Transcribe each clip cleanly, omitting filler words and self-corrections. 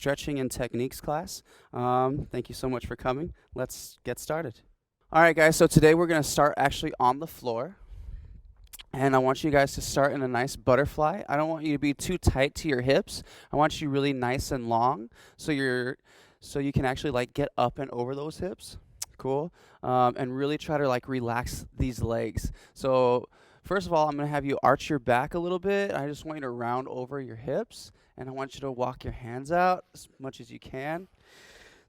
Stretching and techniques class. Thank you so much for coming. Let's get started. All right, guys, so today we're going to start actually on the floor. And I want you guys to start in a nice butterfly. I don't want you to be too tight to your hips. I want you really nice and long so you can actually like get up and over those hips. Cool. And really try to like relax these legs. So first of all, I'm going to have you arch your back a little bit. I just want you to round over your hips, and I want you to walk your hands out as much as you can.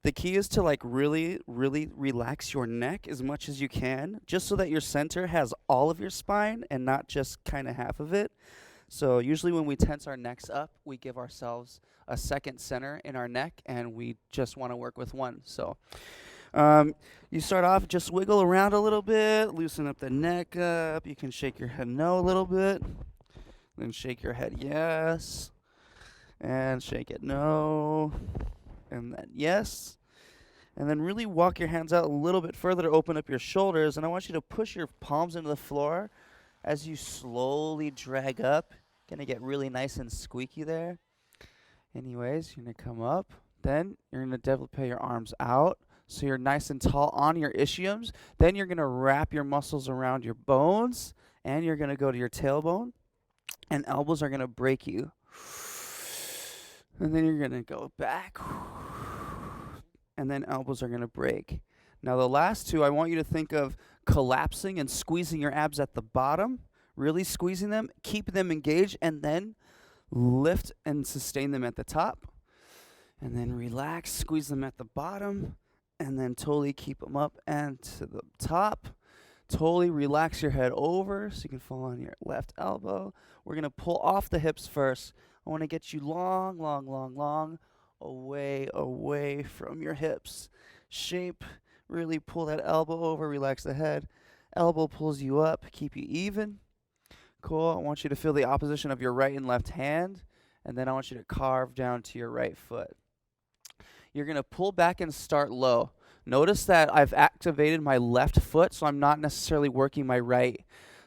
The key is to like really relax your neck as much as you can, just so that your center has all of your spine and not just kind of half of it. So usually when we tense our necks up, we give ourselves a second center in our neck, and we just want to work with one. So you start off, just wiggle around a little bit, loosen up the neck up. You can shake your head no a little bit, then shake your head yes, and shake it no, and then yes. And then really walk your hands out a little bit further to open up your shoulders. And I want you to push your palms into the floor as you slowly drag up. Gonna get really nice and squeaky there. Anyways, you're gonna come up. Then you're gonna develop your arms out so you're nice and tall on your ischiums. Then you're gonna wrap your muscles around your bones, and you're gonna go to your tailbone, and elbows are gonna break you. And then you're gonna go back, and then elbows are gonna break. Now the last two, I want you to think of collapsing and squeezing your abs at the bottom, really squeezing them, keep them engaged, and then lift and sustain them at the top. And then relax, squeeze them at the bottom, and then totally keep them up and to the top. Totally relax your head over so you can fall on your left elbow. We're gonna pull off the hips first. I want to get you long, away from your hips. Shape, really pull that elbow over, relax the head. Elbow pulls you up, keep you even. Cool, I want you to feel the opposition of your right and left hand, and then I want you to carve down to your right foot. You're going to pull back and start low. Notice that I've activated my left foot, so I'm not necessarily working my right.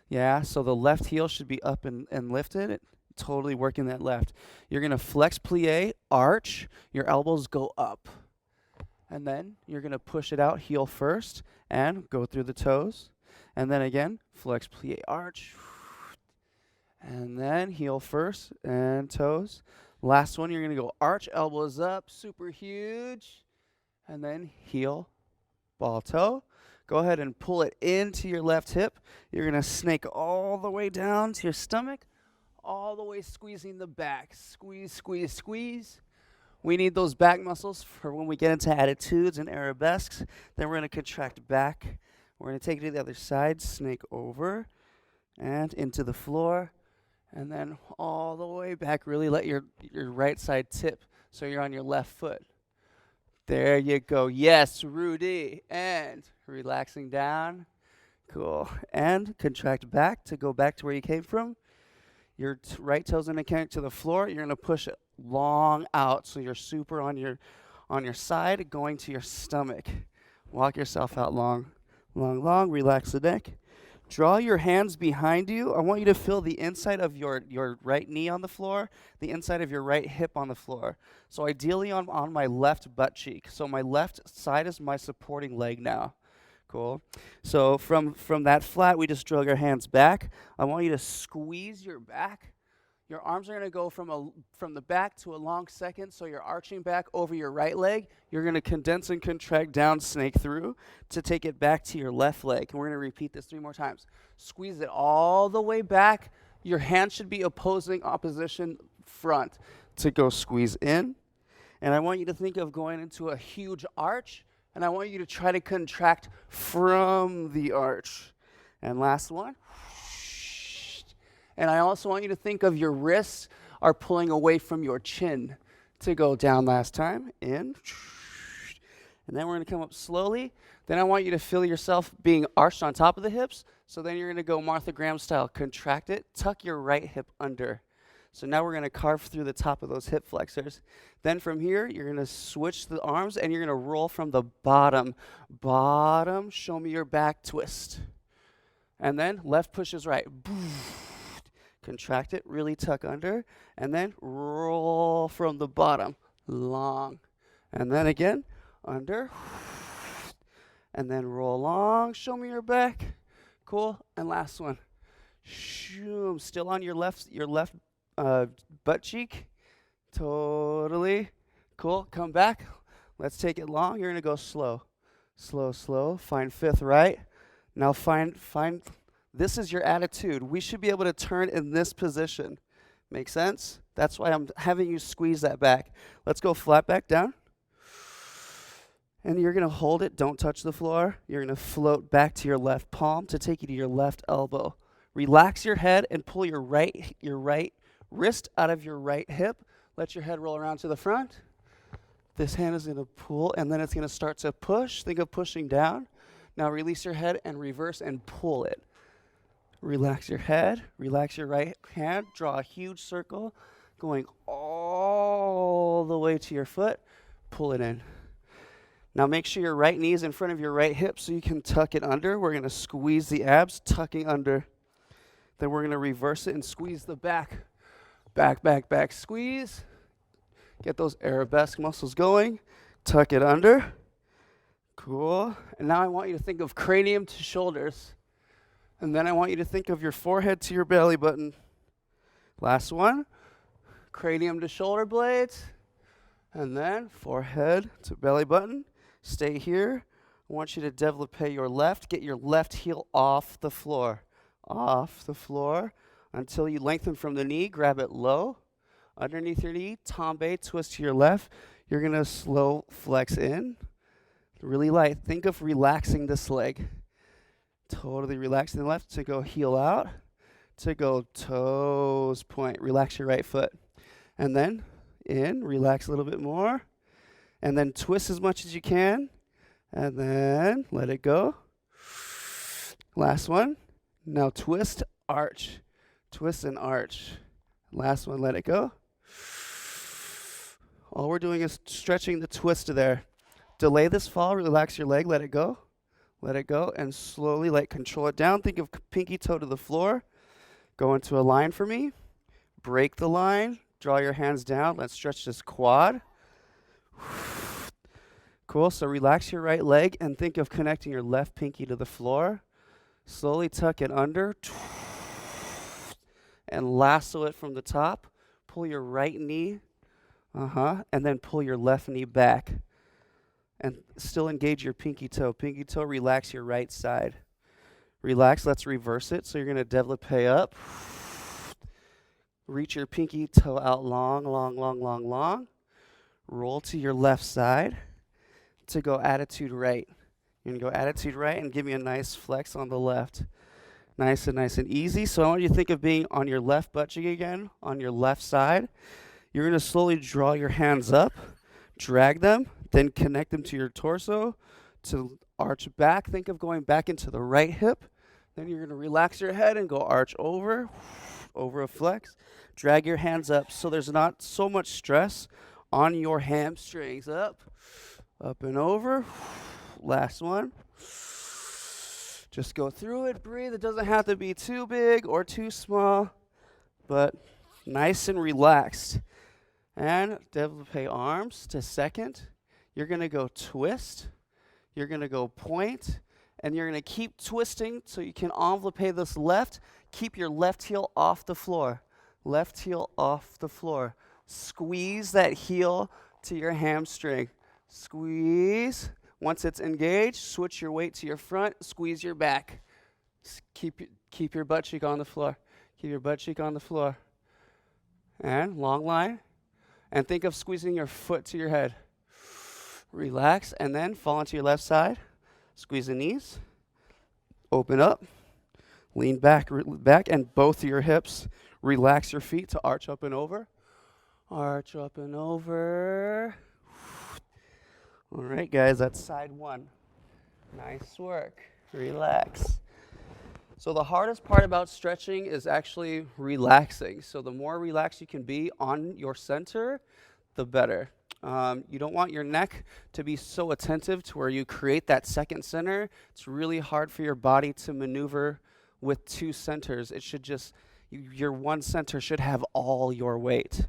Yeah, so the left heel should be up and lifted. Totally working that left. You're going to flex plie, arch, your elbows go up. And then you're going to push it out, heel first, and go through the toes. And then again, flex plie, arch. And then heel first and toes. Last one, you're going to go arch, elbows up, super huge. And then heel, ball, toe. Go ahead and pull it into your left hip. You're going to snake all the way down to your stomach, all the way squeezing the back. Squeeze, squeeze, squeeze. We need those back muscles for when we get into attitudes and arabesques. Then we're going to contract back. We're going to take it to the other side, snake over, and into the floor. And then all the way back, really let your right side tip so you're on your left foot. There you go. Yes, Rudy. And relaxing down. Cool. And contract back to go back to where you came from. Your right toe's going to connect to the floor. You're going to push it long out so you're super on your side, going to your stomach. Walk yourself out long. Relax the neck. Draw your hands behind you. I want you to feel the inside of your right knee on the floor, the inside of your right hip on the floor. So ideally on my left butt cheek. So my left side is my supporting leg now. Cool. So from that flat, we just drug our hands back. I want you to squeeze your back. Your arms are going to go from the back to a long second, so you're arching back over your right leg. You're going to condense and contract down, snake through, to take it back to your left leg. And we're going to repeat this 3 more times. Squeeze it all the way back. Your hand should be opposition front to go squeeze in. And I want you to think of going into a huge arch, and I want you to try to contract from the arch. And last one. And I also want you to think of your wrists are pulling away from your chin to go down last time. In. And then we're going to come up slowly. Then I want you to feel yourself being arched on top of the hips. So then you're going to go Martha Graham style. Contract it. Tuck your right hip under. So now we're going to carve through the top of those hip flexors. Then from here, you're going to switch the arms, and you're going to roll from the bottom. Bottom, show me your back twist. And then left pushes right. Contract it, really tuck under, and then roll from the bottom. long. And then again, under, and then roll long. Show me your back. Cool. And last one. Shoom. Still on your left butt cheek. Totally. Cool. Come back. Let's take it long. You're going to go slow. Slow, slow. Find fifth right. Now find, this is your attitude. We should be able to turn in this position. Make sense? That's why I'm having you squeeze that back. Let's go flat back down. And you're going to hold it. Don't touch the floor. You're going to float back to your left palm to take you to your left elbow. Relax your head and pull your right wrist out of your right hip. Let your head roll around to the front. This hand is going to pull, and then it's going to start to push. Think of pushing down. Now release your head and reverse and pull it. Relax your head. Relax your right hand. Draw a huge circle going all the way to your foot. Pull it in. Now make sure your right knee is in front of your right hip so you can tuck it under. We're going to squeeze the abs, tucking under. Then we're going to reverse it and squeeze the back. Back, back, back, squeeze. Get those arabesque muscles going. Tuck it under. Cool. And now I want you to think of cranium to shoulders. And then I want you to think of your forehead to your belly button. Last one. Cranium to shoulder blades. And then forehead to belly button. Stay here. I want you to développé your left. Get your left heel off the floor. Off the floor until you lengthen from the knee. Grab it low. Underneath your knee. Tombe, twist to your left. You're going to slow flex in. Really light. Think of relaxing this leg. Totally relaxing the left to go heel out. To go toes point. Relax your right foot. And then in. Relax a little bit more. And then twist as much as you can. And then let it go. Last one. Now twist, arch. Twist and arch. Last one, let it go. All we're doing is stretching the twist there. Delay this fall, relax your leg, let it go. Let it go, and slowly control it down. Think of pinky toe to the floor. Go into a line for me. Break the line. Draw your hands down. Let's stretch this quad. Cool, so relax your right leg and think of connecting your left pinky to the floor. Slowly tuck it under. And lasso it from the top. Pull your right knee. And then pull your left knee back. And still engage your pinky toe. Pinky toe, relax your right side. Relax, let's reverse it. So you're going to développé up. Reach your pinky toe out long, long, long, long, long. Roll to your left side to go attitude right. You're going to go attitude right and give me a nice flex on the left. Nice and easy. So I want you to think of being on your left butt cheek again, on your left side. You're going to slowly draw your hands up, drag them, then connect them to your torso to arch back. Think of going back into the right hip. Then you're going to relax your head and go arch over a flex. Drag your hands up so there's not so much stress on your hamstrings. Up and over. Last one. Just go through it, breathe. It doesn't have to be too big or too small, but nice and relaxed. And développé arms to second. You're going to go twist. You're going to go point. And you're going to keep twisting so you can envelope this left. Keep your left heel off the floor. Left heel off the floor. Squeeze that heel to your hamstring. Squeeze. Once it's engaged, switch your weight to your front. Squeeze your back. Keep your butt cheek on the floor. Keep your butt cheek on the floor. And long line. And think of squeezing your foot to your head. Relax, and then fall onto your left side. Squeeze the knees. Open up. Lean back, and both of your hips. Relax your feet to arch up and over. Arch up and over. All right, guys, that's side one. Nice work. Relax. So the hardest part about stretching is actually relaxing. So the more relaxed you can be on your center, the better. You don't want your neck to be so attentive to where you create that second center. It's really hard for your body to maneuver with two centers. It should just, your one center should have all your weight.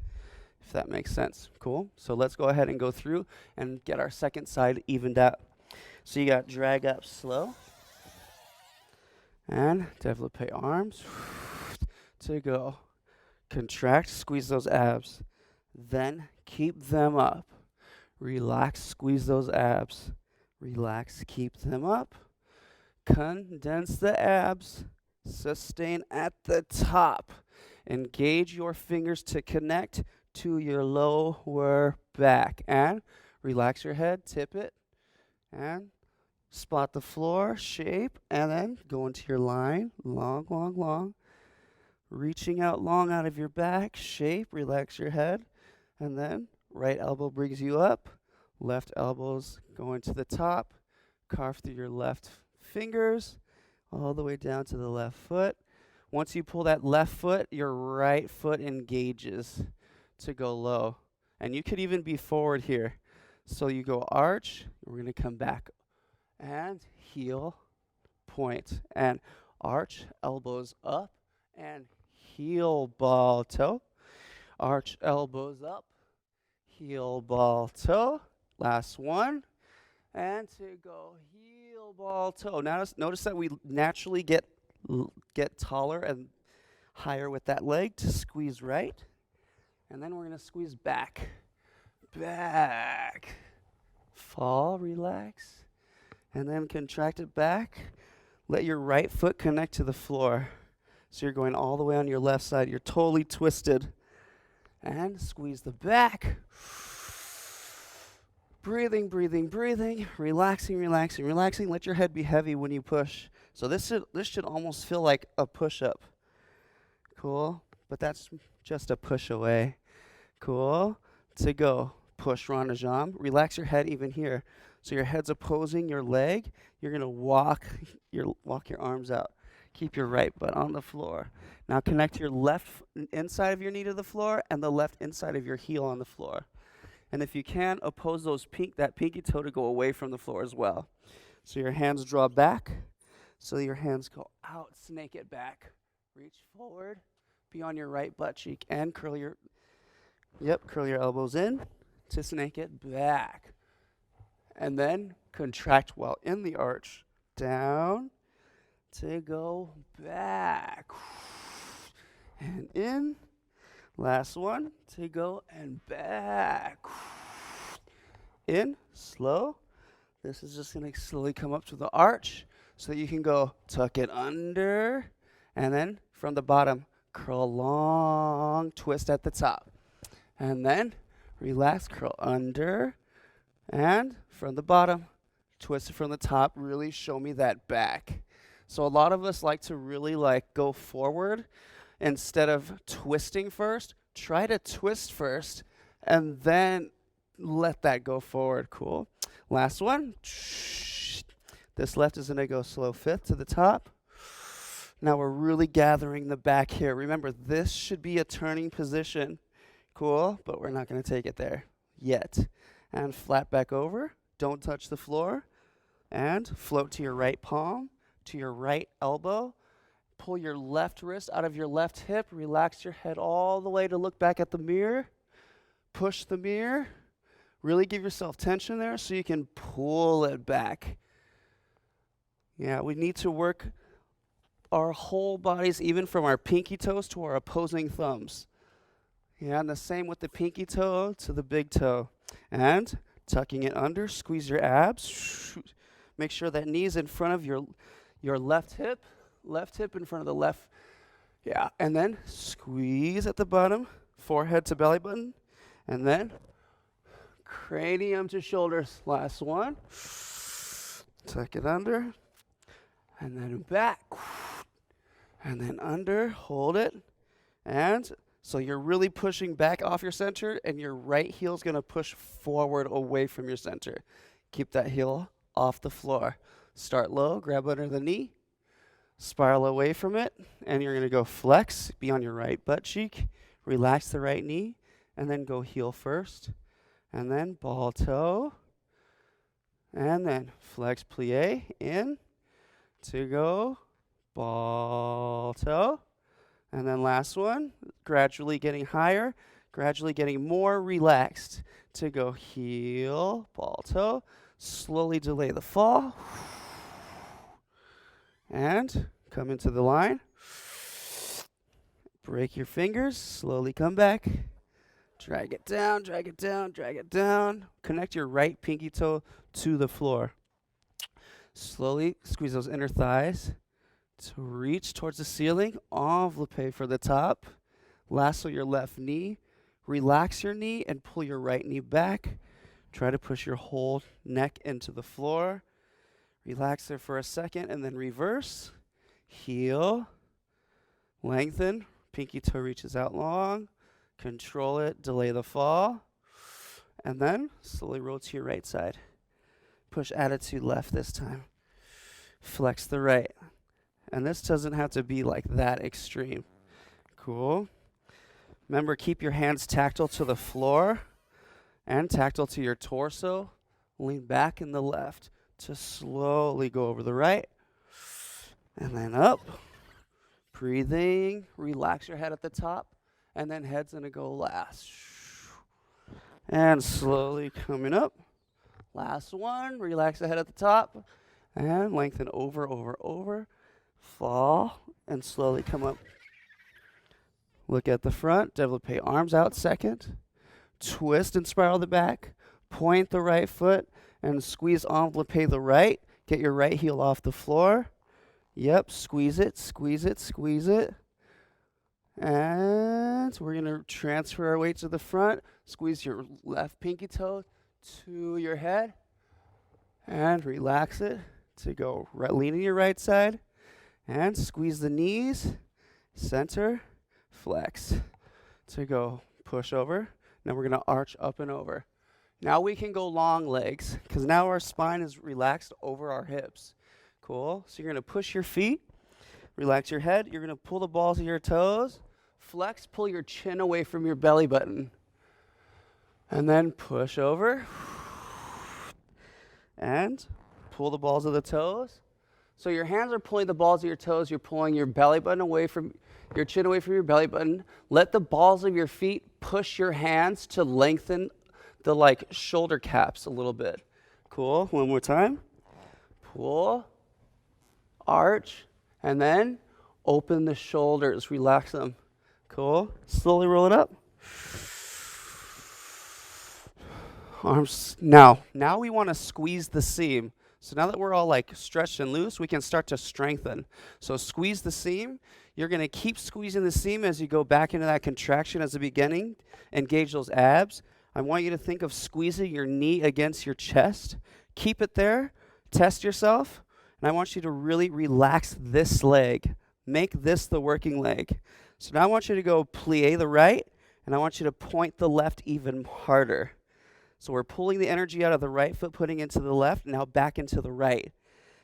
if that makes sense. Cool. So let's go ahead and go through and get our second side evened out. So you got drag up slow and développé arms to go. Contract, squeeze those abs. Then keep them up. Relax, squeeze those abs. Relax, keep them up. Condense the abs. Sustain at the top. Engage your fingers to connect to your lower back. And relax your head, tip it, and spot the floor, shape, and then go into your line. Long, long, long. Reaching out long out of your back, shape, relax your head, and then right elbow brings you up. Left elbows going to the top. Carve through your left fingers all the way down to the left foot. Once you pull that left foot, your right foot engages to go low. And you could even be forward here. So you go arch, we're going to come back and heel, point, and arch, elbows up, and heel, ball, toe. Arch, elbows up, heel, ball, toe. Last one. And to go heel, ball, toe. Now notice that we naturally get taller and higher with that leg to squeeze right. And then we're going to squeeze back. Back. Fall, relax. And then contract it back. Let your right foot connect to the floor. So you're going all the way on your left side. You're totally twisted. And squeeze the back. Breathing, breathing, breathing. Relaxing, relaxing, relaxing. Let your head be heavy when you push. So this should almost feel like a push-up. Cool. But that's just a push away. Cool. To go. Push rond de jambe. Relax your head even here. So your head's opposing your leg. You're going to walk your arms out. Keep your right butt on the floor. Now connect your left inside of your knee to the floor and the left inside of your heel on the floor. And if you can, oppose that pinky toe to go away from the floor as well. So your hands draw back. So your hands go out, snake it back. Reach forward, be on your right butt cheek, and curl your elbows in to snake it back. And then contract while in the arch. Down to go back. And in. Last one to go and back. In, slow. This is just going to slowly come up to the arch so that you can go tuck it under. And then from the bottom, curl long, twist at the top. And then relax, curl under. And from the bottom, twist it from the top. Really show me that back. So a lot of us like to really go forward. Instead of twisting first, try to twist first and then let that go forward. Cool. Last one. This left is going to go slow fifth to the top. Now we're really gathering the back here. Remember, this should be a turning position. Cool, but we're not going to take it there yet. And flat back over. Don't touch the floor. And float to your right palm, to your right elbow. Pull your left wrist out of your left hip. Relax your head all the way to look back at the mirror. Push the mirror. Really give yourself tension there so you can pull it back. Yeah, we need to work our whole bodies, even from our pinky toes to our opposing thumbs. Yeah, and the same with the pinky toe to the big toe. And tucking it under, squeeze your abs. Make sure that knee is in front of your left hip. Left hip in front of the left. Yeah, and then squeeze at the bottom, forehead to belly button, and then cranium to shoulders. Last one. Tuck it under, and then back, and then under, hold it, and so you're really pushing back off your center, and your right heel is going to push forward away from your center. Keep that heel off the floor. Start low, grab under the knee. Spiral away from it, and you're going to go flex, be on your right butt cheek, relax the right knee, and then go heel first, and then ball toe, and then flex plie in to go ball toe, and then last one, gradually getting higher, Gradually getting more relaxed to go heel, ball toe. Slowly delay the fall. And come into the line. Break your fingers. Slowly come back. Drag it down, drag it down, drag it down. Connect your right pinky toe to the floor. Slowly squeeze those inner thighs to reach towards the ceiling. Envelope for the top. Lasso your left knee. Relax your knee and pull your right knee back. Try to push your whole neck into the floor. Relax there for a second and then reverse. Heel. Lengthen. Pinky toe reaches out long. Control it. Delay the fall. And then slowly roll to your right side. Push attitude left this time. Flex the right. And this doesn't have to be like that extreme. Cool. Remember, keep your hands tactile to the floor and tactile to your torso. Lean back in the left to slowly go over the right. And then up. Breathing. Relax your head at the top. And then head's going to go last. And slowly coming up. Last one. Relax the head at the top. And lengthen over, over, over. Fall. And slowly come up. Look at the front. Développé arms out second. Twist and spiral the back. Point the right foot. And squeeze envelope the right. Get your right heel off the floor. Yep. Squeeze it, squeeze it, squeeze it. And we're going to transfer our weight to the front. Squeeze your left pinky toe to your head. And relax it to go right, lean to your right side. And squeeze the knees. Center. Flex. To go push over. Now we're going to arch up and over. Now we can go long legs because now our spine is relaxed over our hips. Cool. So you're going to push your feet. Relax your head. You're going to pull the balls of your toes. Flex. Pull your chin away from your belly button. And then push over. And pull the balls of the toes. So your hands are pulling the balls of your toes. You're pulling your belly button away from your chin away from your belly button. Let the balls of your feet push your hands to lengthen the shoulder caps a little bit. Cool. One more time. Pull. Arch. And then open the shoulders. Relax them. Cool. Slowly roll it up. Arms. Now we want to squeeze the seam. So now that we're all stretched and loose, we can start to strengthen. So squeeze the seam. You're going to keep squeezing the seam as you go back into that contraction as the beginning. Engage those abs. I want you to think of squeezing your knee against your chest. Keep it there. Test yourself. And I want you to really relax this leg. Make this the working leg. So now I want you to go plie the right, and I want you to point the left even harder. So we're pulling the energy out of the right foot, putting into the left, now back into the right.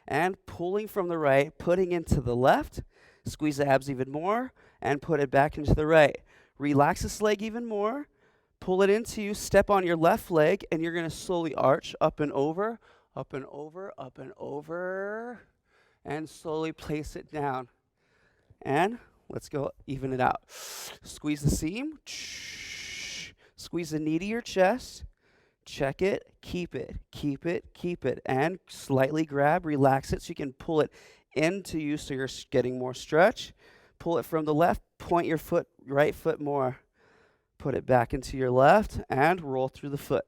And pulling from the right, putting into the left, squeeze the abs even more, and put it back into the right. Relax this leg even more, pull it into you, step on your left leg, and you're going to slowly arch up and over, up and over, up and over, and slowly place it down. And let's go even it out. Squeeze the seam, squeeze the knee to your chest. Check it, keep it, keep it, keep it, and slightly grab, relax it so you can pull it into you so you're getting more stretch. Pull it from the left, point your foot, right foot more. Put it back into your left and roll through the foot.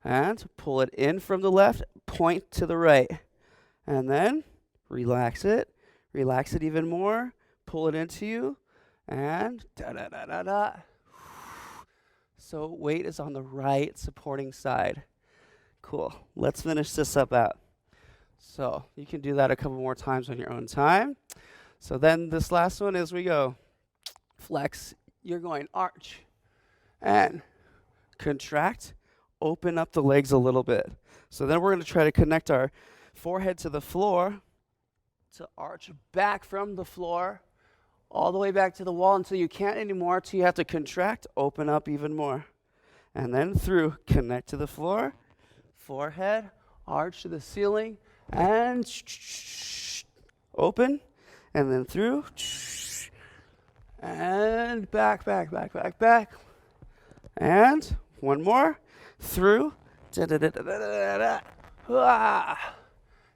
And pull it in from the left, point to the right. And then relax it even more, pull it into you, and da-da-da-da-da. So weight is on the right supporting side. Cool. Let's finish this up out. So you can do that a couple more times on your own time. So then this last one is we go flex. You're going arch and contract. Open up the legs a little bit. So then we're going to try to connect our forehead to the floor to arch back from the floor all the way back to the wall until you can't anymore, until you have to contract, open up even more. And then through, connect to the floor, forehead, arch to the ceiling, and open, and then through, and back, back, back, back, back. And one more. Through.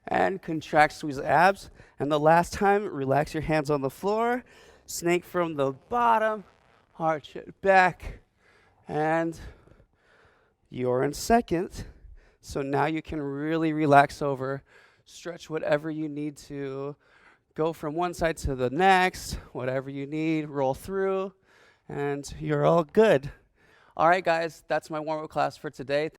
And contract, squeeze the abs. And the last time, relax your hands on the floor. Snake from the bottom. Arch it back. And you're in second. So now you can really relax over. Stretch whatever you need to. Go from one side to the next. Whatever you need. Roll through. And you're all good. All right, guys, that's my warm-up class for today.